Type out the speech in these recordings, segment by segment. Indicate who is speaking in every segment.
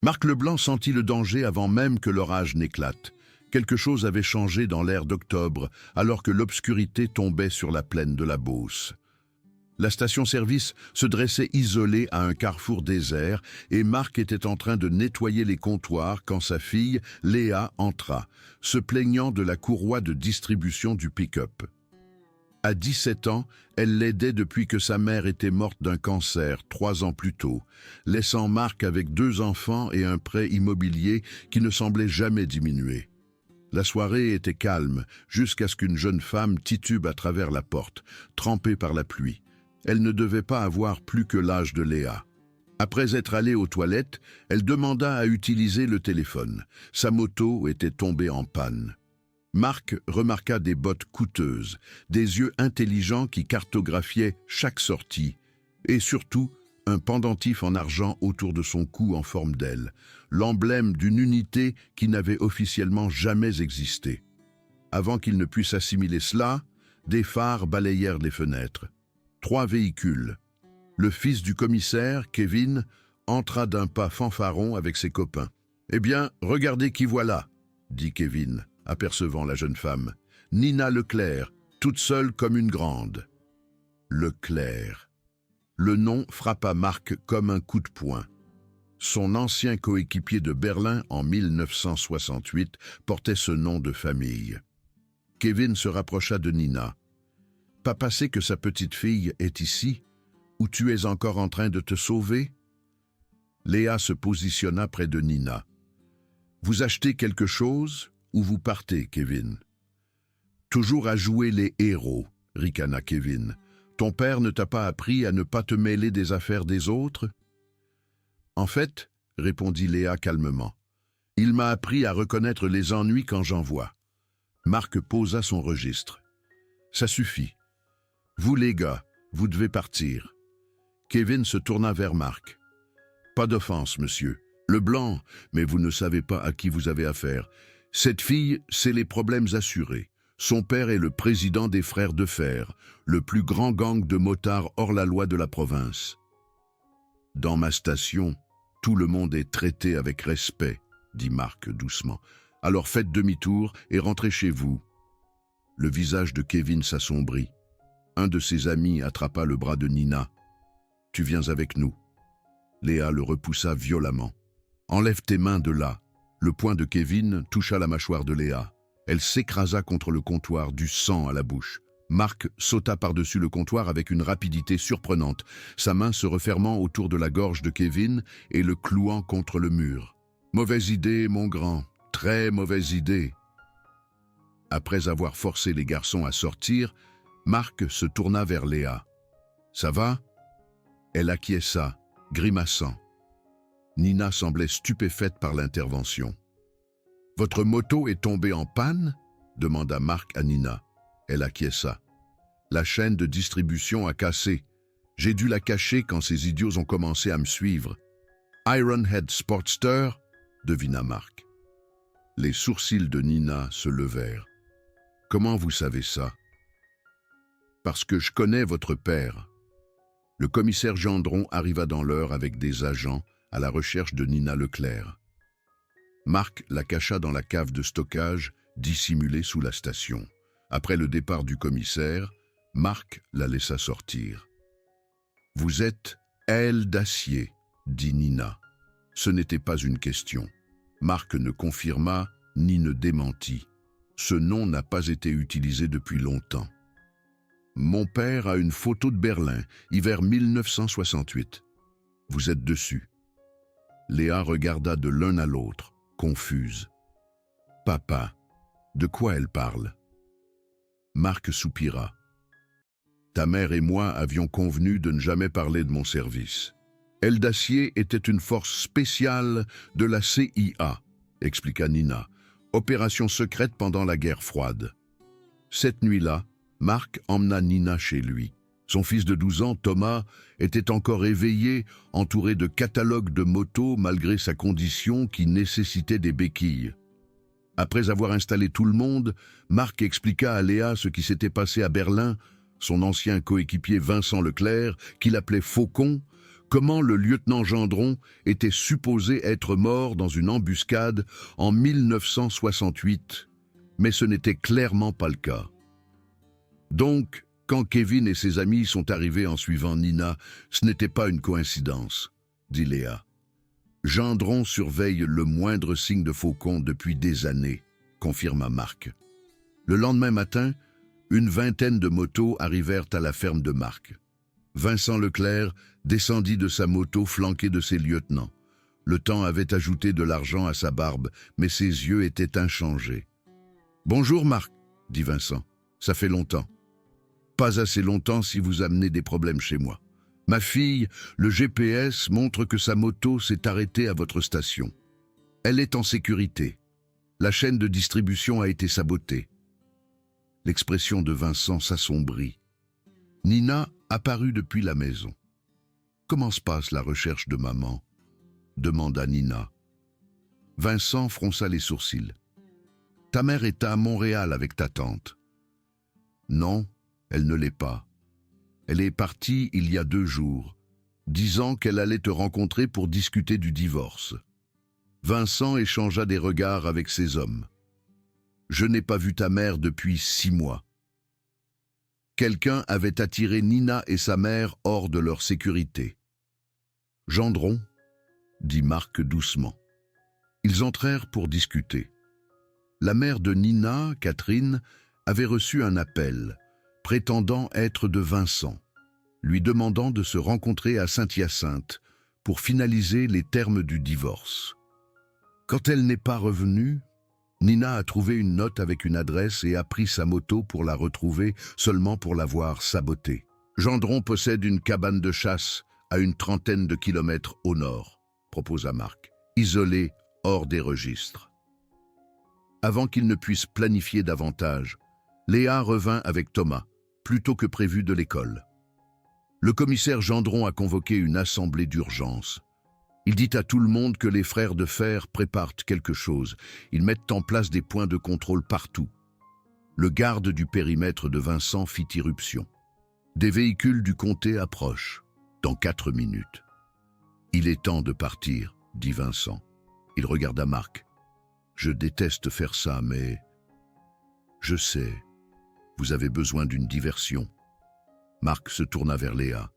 Speaker 1: Marc Leblanc sentit le danger avant même que l'orage n'éclate. Quelque chose avait changé dans l'air d'octobre, alors que l'obscurité tombait sur la plaine de la Beauce. La station-service se dressait isolée à un carrefour désert et Marc était en train de nettoyer les comptoirs quand sa fille, Léa, entra, se plaignant de la courroie de distribution du pick-up. À 17 ans, elle l'aidait depuis que sa mère était morte d'un cancer 3 ans plus tôt, laissant Marc avec 2 enfants et un prêt immobilier qui ne semblait jamais diminuer. La soirée était calme jusqu'à ce qu'une jeune femme titube à travers la porte, trempée par la pluie. Elle ne devait pas avoir plus que l'âge de Léa. Après être allée aux toilettes, elle demanda à utiliser le téléphone. Sa moto était tombée en panne. Marc remarqua des bottes coûteuses, des yeux intelligents qui cartographiaient chaque sortie, et surtout un pendentif en argent autour de son cou en forme d'aile, l'emblème d'une unité qui n'avait officiellement jamais existé. Avant qu'il ne puisse assimiler cela, des phares balayèrent les fenêtres. 3 véhicules. Le fils du commissaire, Kevin, entra d'un pas fanfaron avec ses copains. « Eh bien, regardez qui voilà !» dit Kevin, apercevant la jeune femme. « Nina Leclerc, toute seule comme une grande. » Leclerc. Le nom frappa Marc comme un coup de poing. Son ancien coéquipier de Berlin en 1968 portait ce nom de famille. Kevin se rapprocha de Nina. « Papa sait que sa petite fille est ici, ou tu es encore en train de te sauver ?» Léa se positionna près de Nina. « Vous achetez quelque chose ou vous partez, Kevin ?»« Toujours à jouer les héros, » ricana Kevin. « Ton père ne t'a pas appris à ne pas te mêler des affaires des autres ?»« En fait, » répondit Léa calmement, « il m'a appris à reconnaître les ennuis quand j'en vois. » Marc posa son registre. « Ça suffit. Vous les gars, vous devez partir. » Kevin se tourna vers Marc. « Pas d'offense, monsieur. Leblanc, mais vous ne savez pas à qui vous avez affaire. Cette fille, c'est les problèmes assurés. Son père est le président des Frères de Fer, le plus grand gang de motards hors la loi de la province. Dans ma station, tout le monde est traité avec respect, dit Marc doucement. Alors faites demi-tour et rentrez chez vous. » Le visage de Kevin s'assombrit. Un de ses amis attrapa le bras de Nina. « Tu viens avec nous. » Léa le repoussa violemment. « Enlève tes mains de là. » Le poing de Kevin toucha la mâchoire de Léa. Elle s'écrasa contre le comptoir, du sang à la bouche. Marc sauta par-dessus le comptoir avec une rapidité surprenante, sa main se refermant autour de la gorge de Kevin et le clouant contre le mur. « Mauvaise idée, mon grand, très mauvaise idée. » Après avoir forcé les garçons à sortir, Marc se tourna vers Léa. « Ça va ?» Elle acquiesça, grimaçant. Nina semblait stupéfaite par l'intervention. « Votre moto est tombée en panne ?» demanda Marc à Nina. Elle acquiesça. « La chaîne de distribution a cassé. J'ai dû la cacher quand ces idiots ont commencé à me suivre. »« Ironhead Sportster ?» devina Marc. Les sourcils de Nina se levèrent. « Comment vous savez ça ?»« Parce que je connais votre père. » Le commissaire Gendron arriva dans l'heure avec des agents à la recherche de Nina Leclerc. Marc la cacha dans la cave de stockage dissimulée sous la station. Après le départ du commissaire, Marc la laissa sortir. « Vous êtes aile d'acier, » dit Nina. Ce n'était pas une question. Marc ne confirma ni ne démentit. Ce nom n'a pas été utilisé depuis longtemps. « Mon père a une photo de Berlin, hiver 1968. Vous êtes dessus. » Léa regarda de l'un à l'autre, confuse. « Papa, de quoi elle parle ?» Marc soupira. « Ta mère et moi avions convenu de ne jamais parler de mon service. Aile d'acier était une force spéciale de la CIA, expliqua Nina. Opération secrète pendant la guerre froide. Cette nuit-là, Marc emmena Nina chez lui. Son fils de 12 ans, Thomas, était encore éveillé, entouré de catalogues de motos malgré sa condition qui nécessitait des béquilles. Après avoir installé tout le monde, Marc expliqua à Léa ce qui s'était passé à Berlin, son ancien coéquipier Vincent Leclerc, qu'il appelait Faucon, Comment le lieutenant Gendron était supposé être mort dans une embuscade en 1968, mais ce n'était clairement pas le cas. Donc, quand Kevin et ses amis sont arrivés en suivant Nina, ce n'était pas une coïncidence, dit Léa. Gendron surveille le moindre signe de faucon depuis des années, confirma Marc. Le lendemain matin, une vingtaine de motos arrivèrent à la ferme de Marc. Vincent Leclerc descendit de sa moto flanqué de ses lieutenants. Le temps avait ajouté de l'argent à sa barbe, mais ses yeux étaient inchangés. « Bonjour Marc, dit Vincent, ça fait longtemps. Pas assez longtemps si vous amenez des problèmes chez moi. Ma fille, le GPS montre que sa moto s'est arrêtée à votre station. Elle est en sécurité. La chaîne de distribution a été sabotée. » L'expression de Vincent s'assombrit. Nina apparut depuis la maison. « Comment se passe la recherche de maman ?» demanda Nina. Vincent fronça les sourcils. « Ta mère est à Montréal avec ta tante. » « Non, elle ne l'est pas. Elle est partie il y a 2 jours, disant qu'elle allait te rencontrer pour discuter du divorce. » Vincent échangea des regards avec ses hommes. « Je n'ai pas vu ta mère depuis 6 mois. » Quelqu'un avait attiré Nina et sa mère hors de leur sécurité. « Gendron » dit Marc doucement. Ils entrèrent pour discuter. La mère de Nina, Catherine, avait reçu un appel, prétendant être de Vincent, lui demandant de se rencontrer à Saint-Hyacinthe pour finaliser les termes du divorce. Quand elle n'est pas revenue, Nina a trouvé une note avec une adresse et a pris sa moto pour la retrouver, seulement pour l'avoir sabotée. Gendron possède une cabane de chasse à une 30aine de kilomètres au nord, proposa Marc, isolée hors des registres. Avant qu'il ne puisse planifier davantage, Léa revint avec Thomas, plus tôt que prévu de l'école. Le commissaire Gendron a convoqué une assemblée d'urgence. Il dit à tout le monde que les frères de fer préparent quelque chose. Ils mettent en place des points de contrôle partout. Le garde du périmètre de Vincent fit irruption. Des véhicules du comté approchent, dans 4 minutes. « Il est temps de partir, » dit Vincent. Il regarda Marc. « Je déteste faire ça, mais... je sais, vous avez besoin d'une diversion. » Marc se tourna vers Léa.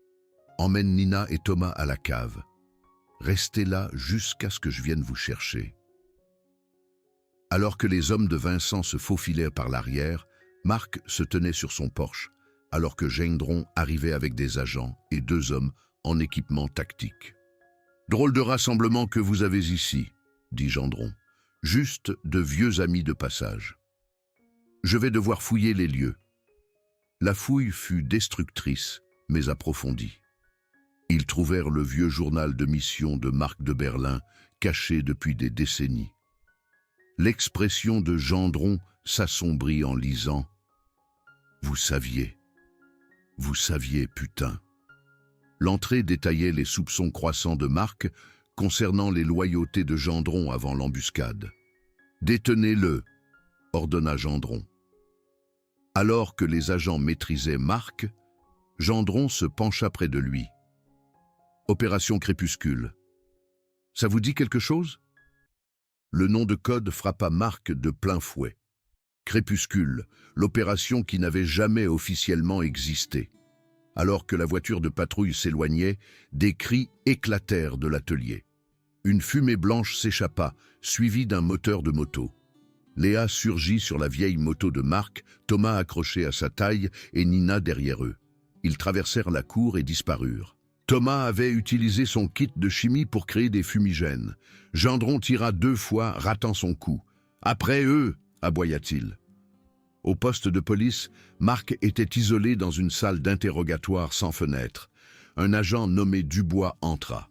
Speaker 1: « Emmène Nina et Thomas à la cave. Restez là jusqu'à ce que je vienne vous chercher. » Alors que les hommes de Vincent se faufilèrent par l'arrière, Marc se tenait sur son Porsche, alors que Gendron arrivait avec des agents et 2 hommes en équipement tactique. « Drôle de rassemblement que vous avez ici, » dit Gendron. « Juste de vieux amis de passage. Je vais devoir fouiller les lieux. » La fouille fut destructrice, mais approfondie. Ils trouvèrent le vieux journal de mission de Marc de Berlin, caché depuis des décennies. L'expression de Gendron s'assombrit en lisant « Vous saviez, putain !» L'entrée détaillait les soupçons croissants de Marc concernant les loyautés de Gendron avant l'embuscade. « Détenez-le !» ordonna Gendron. Alors que les agents maîtrisaient Marc, Gendron se pencha près de lui. « Opération Crépuscule. Ça vous dit quelque chose ?» Le nom de code frappa Marc de plein fouet. Crépuscule, l'opération qui n'avait jamais officiellement existé. Alors que la voiture de patrouille s'éloignait, des cris éclatèrent de l'atelier. Une fumée blanche s'échappa, suivie d'un moteur de moto. Léa surgit sur la vieille moto de Marc, Thomas accroché à sa taille et Nina derrière eux. Ils traversèrent la cour et disparurent. Thomas avait utilisé son kit de chimie pour créer des fumigènes. Gendron tira 2 fois, ratant son coup. « Après eux !» aboya-t-il. Au poste de police, Marc était isolé dans une salle d'interrogatoire sans fenêtre. Un agent nommé Dubois entra.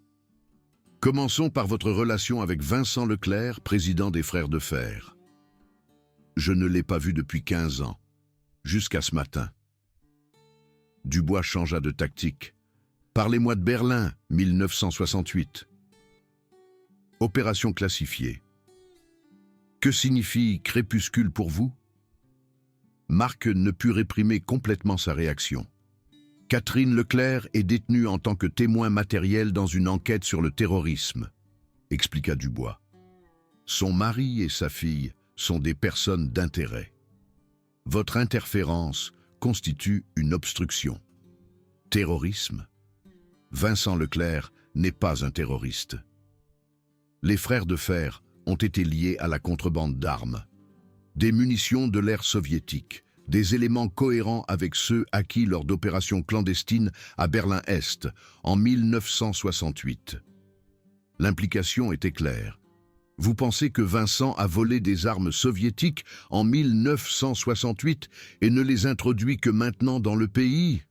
Speaker 1: « Commençons par votre relation avec Vincent Leclerc, président des Frères de Fer. » Je ne l'ai pas vu depuis 15 ans, jusqu'à ce matin. Dubois changea de tactique. Parlez-moi de Berlin, 1968. Opération classifiée. Que signifie crépuscule pour vous? Marc ne put réprimer complètement sa réaction. Catherine Leclerc est détenue en tant que témoin matériel dans une enquête sur le terrorisme, expliqua Dubois. Son mari et sa fille sont des personnes d'intérêt. Votre interférence constitue une obstruction. Terrorisme? Vincent Leclerc n'est pas un terroriste. Les frères de fer ont été liés à la contrebande d'armes, des munitions de l'ère soviétique, des éléments cohérents avec ceux acquis lors d'opérations clandestines à Berlin-Est en 1968. L'implication était claire. Vous pensez que Vincent a volé des armes soviétiques en 1968 et ne les introduit que maintenant dans le pays?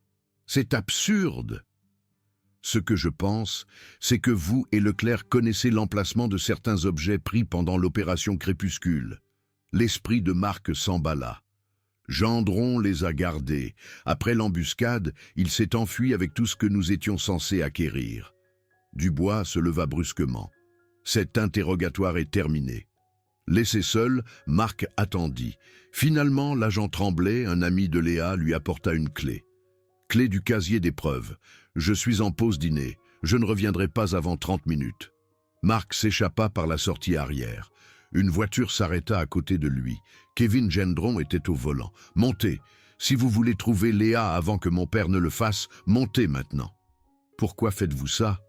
Speaker 1: C'est absurde. Ce que je pense, c'est que vous et Leclerc connaissez l'emplacement de certains objets pris pendant l'opération Crépuscule. L'esprit de Marc s'emballa. Gendron les a gardés. Après l'embuscade, il s'est enfui avec tout ce que nous étions censés acquérir. Dubois se leva brusquement. Cet interrogatoire est terminé. Laissé seul, Marc attendit. Finalement, l'agent Tremblay, un ami de Léa, lui apporta une clé. Clé du casier des preuves. Je suis en pause dîner. Je ne reviendrai pas avant 30 minutes. Marc s'échappa par la sortie arrière. Une voiture s'arrêta à côté de lui. Kevin Gendron était au volant. Montez. Si vous voulez trouver Léa avant que mon père ne le fasse, montez maintenant. Pourquoi faites-vous ça?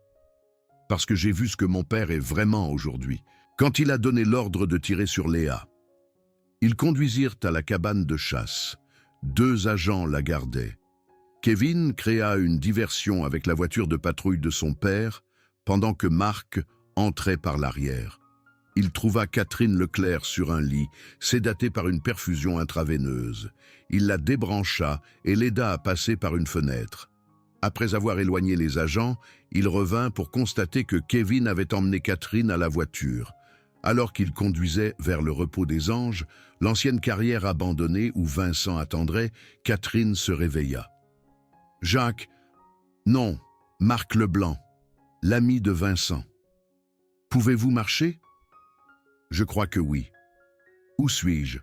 Speaker 1: Parce que j'ai vu ce que mon père est vraiment aujourd'hui, quand il a donné l'ordre de tirer sur Léa. Ils conduisirent à la cabane de chasse. 2 agents la gardaient. Kevin créa une diversion avec la voiture de patrouille de son père, pendant que Marc entrait par l'arrière. Il trouva Catherine Leclerc sur un lit, sédatée par une perfusion intraveineuse. Il la débrancha et l'aida à passer par une fenêtre. Après avoir éloigné les agents, il revint pour constater que Kevin avait emmené Catherine à la voiture. Alors qu'il conduisait vers le repos des anges, l'ancienne carrière abandonnée où Vincent attendrait, Catherine se réveilla. « Jacques, non, Marc Leblanc, l'ami de Vincent. Pouvez-vous marcher? » « Je crois que oui. Où suis-je? »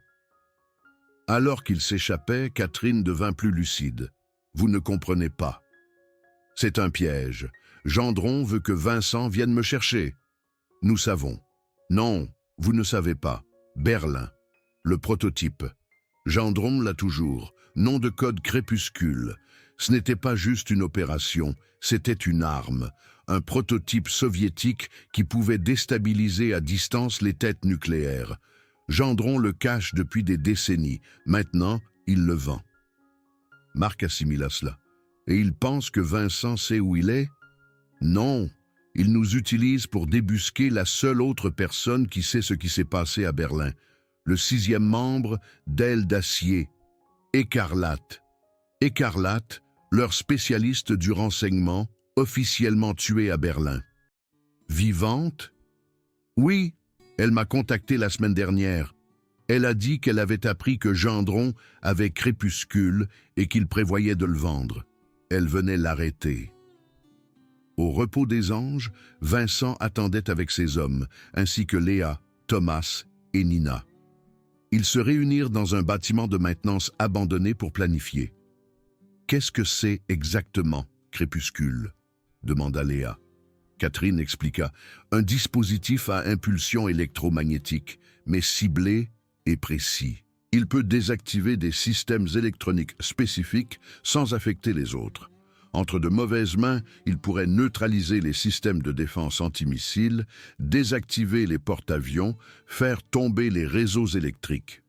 Speaker 1: Alors qu'il s'échappait, Catherine devint plus lucide. « Vous ne comprenez pas. C'est un piège. Gendron veut que Vincent vienne me chercher. Nous savons. Non, vous ne savez pas. Berlin. Le prototype. Gendron l'a toujours. Nom de code Crépuscule. Ce n'était pas juste une opération, c'était une arme. Un prototype soviétique qui pouvait déstabiliser à distance les têtes nucléaires. Gendron le cache depuis des décennies. Maintenant, il le vend. Marc assimila cela. Et il pense que Vincent sait où il est? Non, il nous utilise pour débusquer la seule autre personne qui sait ce qui s'est passé à Berlin. Le 6e membre d'Aile d'Acier. Écarlate. Écarlate, leur spécialiste du renseignement, officiellement tuée à Berlin. Vivante? Oui, elle m'a contacté la semaine dernière. Elle a dit qu'elle avait appris que Gendron avait Crépuscule et qu'il prévoyait de le vendre. Elle venait l'arrêter. Au repos des anges, Vincent attendait avec ses hommes, ainsi que Léa, Thomas et Nina. Ils se réunirent dans un bâtiment de maintenance abandonné pour planifier. « Qu'est-ce que c'est exactement, Crépuscule ?» demanda Léa. Catherine expliqua. « Un dispositif à impulsion électromagnétique, mais ciblé et précis. Il peut désactiver des systèmes électroniques spécifiques sans affecter les autres. Entre de mauvaises mains, il pourrait neutraliser les systèmes de défense antimissiles, désactiver les porte-avions, faire tomber les réseaux électriques. »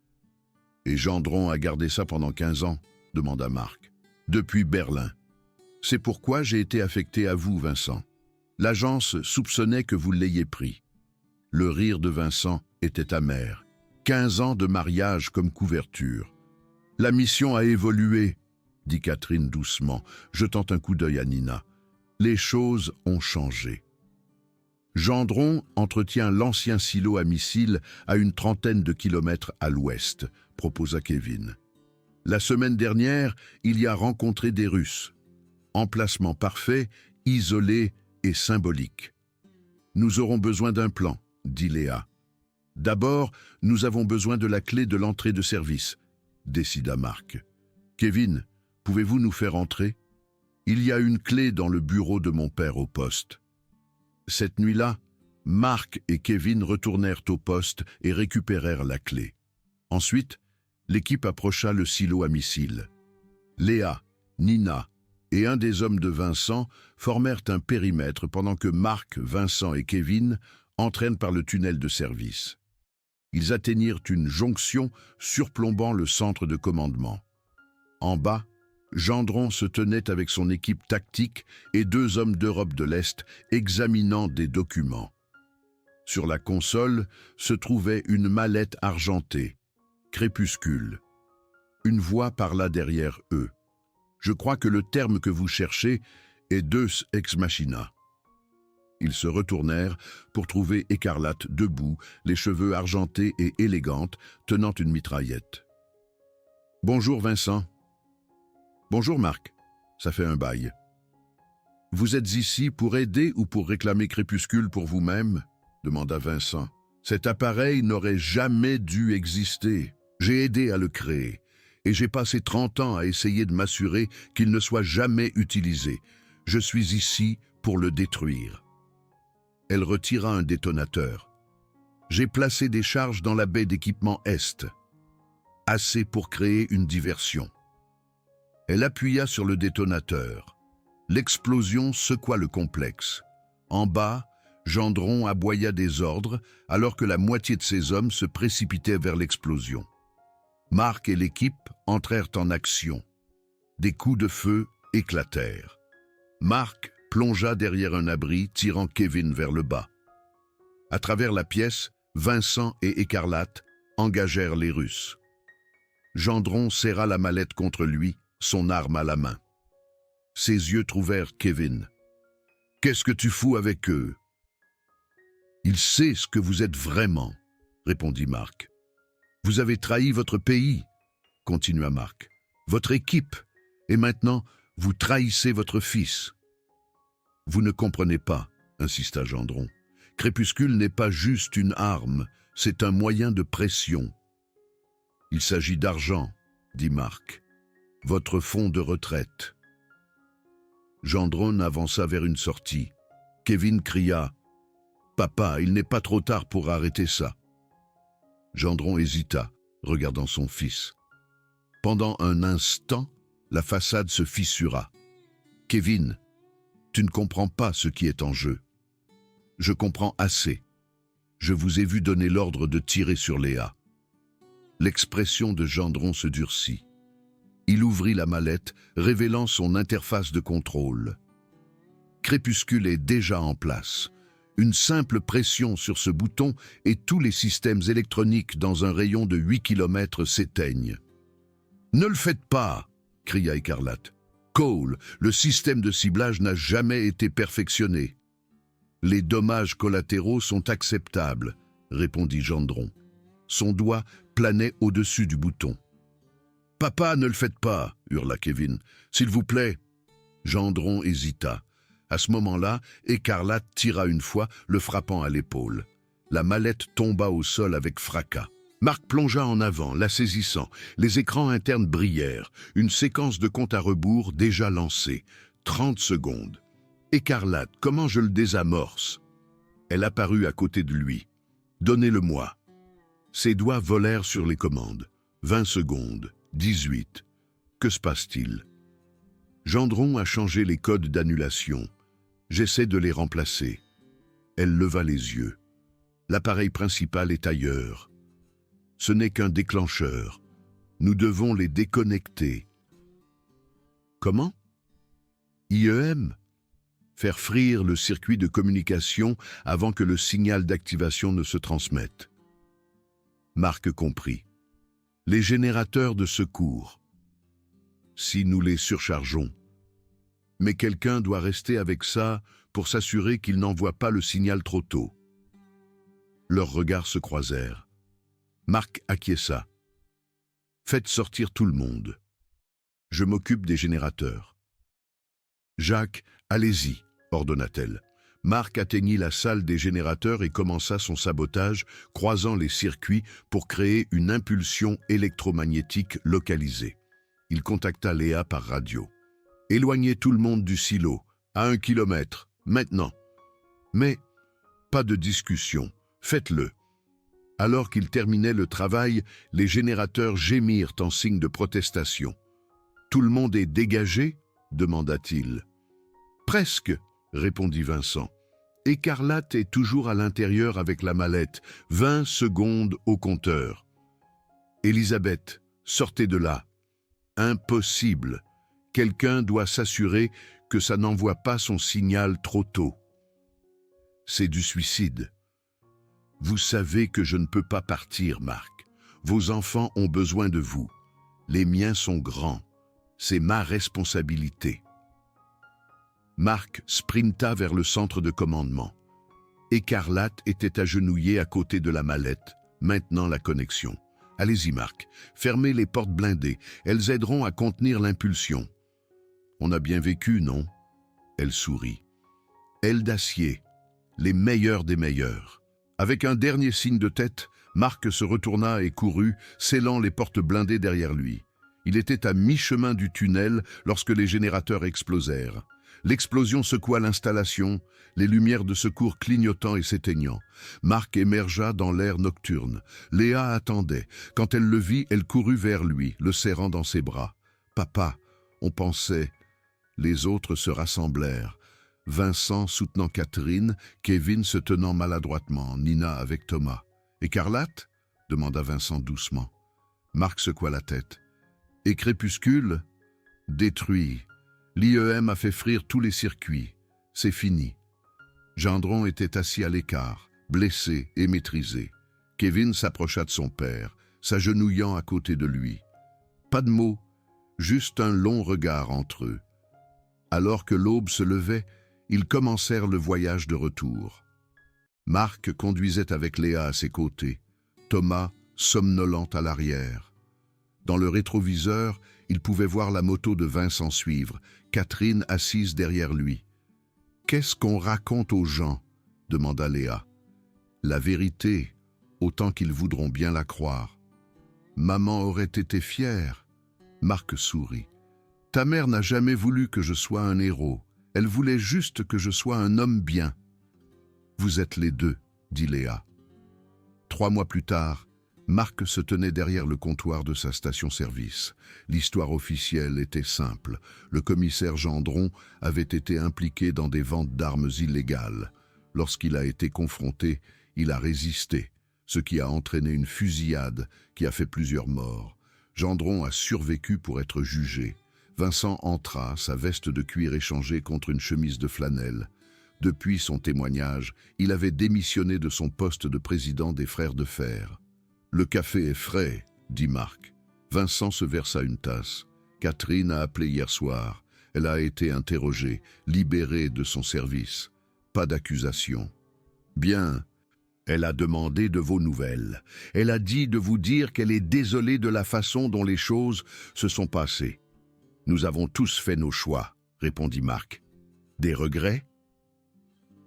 Speaker 1: « Et Gendron a gardé ça pendant 15 ans ?» demanda Marc. « Depuis Berlin. C'est pourquoi j'ai été affecté à vous, Vincent. L'agence soupçonnait que vous l'ayez pris. » Le rire de Vincent était amer. 15 ans de mariage comme couverture. « La mission a évolué, » dit Catherine doucement, jetant un coup d'œil à Nina. « Les choses ont changé. » Gendron entretient l'ancien silo à missiles à une 30aine de kilomètres à l'ouest, proposa Kevin. La semaine dernière, il y a rencontré des Russes. Emplacement parfait, isolé et symbolique. Nous aurons besoin d'un plan, dit Léa. D'abord, nous avons besoin de la clé de l'entrée de service, décida Marc. Kevin, pouvez-vous nous faire entrer? Il y a une clé dans le bureau de mon père au poste. Cette nuit-là, Mark et Kevin retournèrent au poste et récupérèrent la clé. Ensuite, l'équipe approcha le silo à missiles. Léa, Nina et un des hommes de Vincent formèrent un périmètre pendant que Mark, Vincent et Kevin entraînent par le tunnel de service. Ils atteignirent une jonction surplombant le centre de commandement. En bas, Gendron se tenait avec son équipe tactique et 2 hommes d'Europe de l'Est examinant des documents. Sur la console se trouvait une mallette argentée, crépuscule. Une voix parla derrière eux. Je crois que le terme que vous cherchez est Deus ex machina. Ils se retournèrent pour trouver Écarlate debout, les cheveux argentés et élégante, tenant une mitraillette. « Bonjour Vincent. »« Bonjour Marc. Ça fait un bail. »« Vous êtes ici pour aider ou pour réclamer Crépuscule pour vous-même » demanda Vincent. « Cet appareil n'aurait jamais dû exister. J'ai aidé à le créer. Et j'ai passé 30 ans à essayer de m'assurer qu'il ne soit jamais utilisé. Je suis ici pour le détruire. » Elle retira un détonateur. « J'ai placé des charges dans la baie d'équipement Est. Assez pour créer une diversion. » Elle appuya sur le détonateur. L'explosion secoua le complexe. En bas, Gendron aboya des ordres alors que la moitié de ses hommes se précipitaient vers l'explosion. Mark et l'équipe entrèrent en action. Des coups de feu éclatèrent. Mark plongea derrière un abri, tirant Kevin vers le bas. À travers la pièce, Vincent et Écarlate engagèrent les Russes. Gendron serra la mallette contre lui, son arme à la main. Ses yeux trouvèrent Kevin. « Qu'est-ce que tu fous avec eux ?»« Il sait ce que vous êtes vraiment, » répondit Mark. « Vous avez trahi votre pays, » continua Mark. « Votre équipe, et maintenant, vous trahissez votre fils. » « Vous ne comprenez pas, » insista Gendron. « Crépuscule n'est pas juste une arme, c'est un moyen de pression. »« Il s'agit d'argent, » dit Mark. « Votre fonds de retraite. » Gendron avança vers une sortie. Kevin cria « Papa, il n'est pas trop tard pour arrêter ça. » Gendron hésita, regardant son fils. Pendant un instant, la façade se fissura. « Kevin, tu ne comprends pas ce qui est en jeu. Je comprends assez. Je vous ai vu donner l'ordre de tirer sur Léa. » L'expression de Gendron se durcit. Il ouvrit la mallette, révélant son interface de contrôle. Crépuscule est déjà en place. Une simple pression sur ce bouton et tous les systèmes électroniques dans un rayon de 8 km s'éteignent. « Ne le faites pas !» cria Écarlate. « Cole, le système de ciblage n'a jamais été perfectionné. »« Les dommages collatéraux sont acceptables, » répondit Gendron. Son doigt planait au-dessus du bouton. « Papa, ne le faites pas !» hurla Kevin. « S'il vous plaît !» Gendron hésita. À ce moment-là, Écarlate tira une fois, le frappant à l'épaule. La mallette tomba au sol avec fracas. Mark plongea en avant, la saisissant. Les écrans internes brillèrent. Une séquence de compte à rebours déjà lancée. 30 secondes. « Écarlate, comment je le désamorce ?» Elle apparut à côté de lui. « Donnez-le-moi. » Ses doigts volèrent sur les commandes. 20 secondes. 18. Que se passe-t-il? Gendron a changé les codes d'annulation. J'essaie de les remplacer. Elle leva les yeux. L'appareil principal est ailleurs. Ce n'est qu'un déclencheur. Nous devons les déconnecter. Comment? IEM? Faire frire le circuit de communication avant que le signal d'activation ne se transmette. Mark comprit. Les générateurs de secours. Si nous les surchargeons. Mais quelqu'un doit rester avec ça pour s'assurer qu'il n'envoie pas le signal trop tôt. Leurs regards se croisèrent. Mark acquiesça. « Faites sortir tout le monde. Je m'occupe des générateurs. »« Jacques, allez-y, » ordonna-t-elle. Mark atteignit la salle des générateurs et commença son sabotage, croisant les circuits pour créer une impulsion électromagnétique localisée. Il contacta Léa par radio. Éloignez tout le monde du silo, à 1 kilomètre, maintenant. Mais pas de discussion, faites-le. Alors qu'il terminait le travail, les générateurs gémirent en signe de protestation. « Tout le monde est dégagé ?» demanda-t-il. « Presque », répondit Vincent. « Écarlate est toujours à l'intérieur avec la mallette, 20 secondes au compteur. »« Elisabeth, sortez de là. »« Impossible. Quelqu'un doit s'assurer que ça n'envoie pas son signal trop tôt. »« C'est du suicide. » « Vous savez que je ne peux pas partir, Marc. Vos enfants ont besoin de vous. Les miens sont grands. C'est ma responsabilité. » Marc sprinta vers le centre de commandement. Écarlate était agenouillée à côté de la mallette, maintenant la connexion. « Allez-y, Marc. Fermez les portes blindées. Elles aideront à contenir l'impulsion. »« On a bien vécu, non ?» Elle sourit. « Ailes d'acier, les meilleurs des meilleurs. » Avec un dernier signe de tête, Marc se retourna et courut, scellant les portes blindées derrière lui. Il était à mi-chemin du tunnel lorsque les générateurs explosèrent. L'explosion secoua l'installation, les lumières de secours clignotant et s'éteignant. Marc émergea dans l'air nocturne. Léa attendait. Quand elle le vit, elle courut vers lui, le serrant dans ses bras. « Papa, on pensait... » Les autres se rassemblèrent. Vincent soutenant Catherine, Kevin se tenant maladroitement, Nina avec Thomas. « Écarlate » demanda Vincent doucement. Marc secoua la tête. « Et Crépuscule ?»« Détruit. L'IEM a fait frire tous les circuits. C'est fini. » Gendron était assis à l'écart, blessé et maîtrisé. Kevin s'approcha de son père, s'agenouillant à côté de lui. Pas de mots, juste un long regard entre eux. Alors que l'aube se levait, ils commencèrent le voyage de retour. Marc conduisait avec Léa à ses côtés, Thomas somnolent à l'arrière. Dans le rétroviseur, il pouvait voir la moto de Vincent suivre, Catherine assise derrière lui. « Qu'est-ce qu'on raconte aux gens ?» demanda Léa. « La vérité, autant qu'ils voudront bien la croire. »« Maman aurait été fière. » Marc sourit. « Ta mère n'a jamais voulu que je sois un héros. Elle voulait juste que je sois un homme bien. »« Vous êtes les deux, » dit Léa. 3 mois plus tard, Marc se tenait derrière le comptoir de sa station-service. L'histoire officielle était simple. Le commissaire Gendron avait été impliqué dans des ventes d'armes illégales. Lorsqu'il a été confronté, il a résisté, ce qui a entraîné une fusillade qui a fait plusieurs morts. Gendron a survécu pour être jugé. Vincent entra, sa veste de cuir échangée contre une chemise de flanelle. Depuis son témoignage, il avait démissionné de son poste de président des Frères de Fer. « Le café est frais, » dit Marc. Vincent se versa une tasse. Catherine a appelé hier soir. Elle a été interrogée, libérée de son service. Pas d'accusation. « Bien. Elle a demandé de vos nouvelles. Elle a dit de vous dire qu'elle est désolée de la façon dont les choses se sont passées. » « Nous avons tous fait nos choix, » répondit Marc. « Des regrets ?»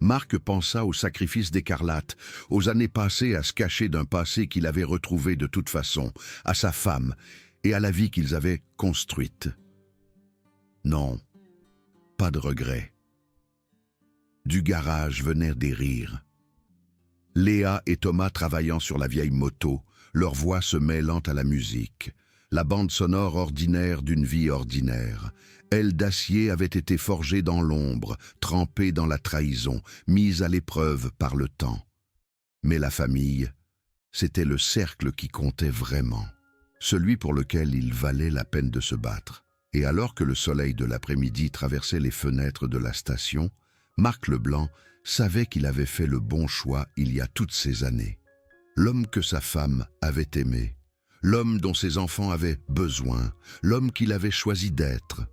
Speaker 1: Marc pensa au sacrifice d'Écarlate, aux années passées à se cacher d'un passé qu'il avait retrouvé de toute façon, à sa femme et à la vie qu'ils avaient construite. Non, pas de regrets. Du garage venaient des rires. Léa et Thomas travaillant sur la vieille moto, leurs voix se mêlant à la musique. La bande sonore ordinaire d'une vie ordinaire. Ailes d'acier avait été forgée dans l'ombre, trempée dans la trahison, mise à l'épreuve par le temps. Mais la famille, c'était le cercle qui comptait vraiment, celui pour lequel il valait la peine de se battre. Et alors que le soleil de l'après-midi traversait les fenêtres de la station, Marc Leblanc savait qu'il avait fait le bon choix il y a toutes ces années. L'homme que sa femme avait aimé, l'homme dont ses enfants avaient besoin, l'homme qu'il avait choisi d'être.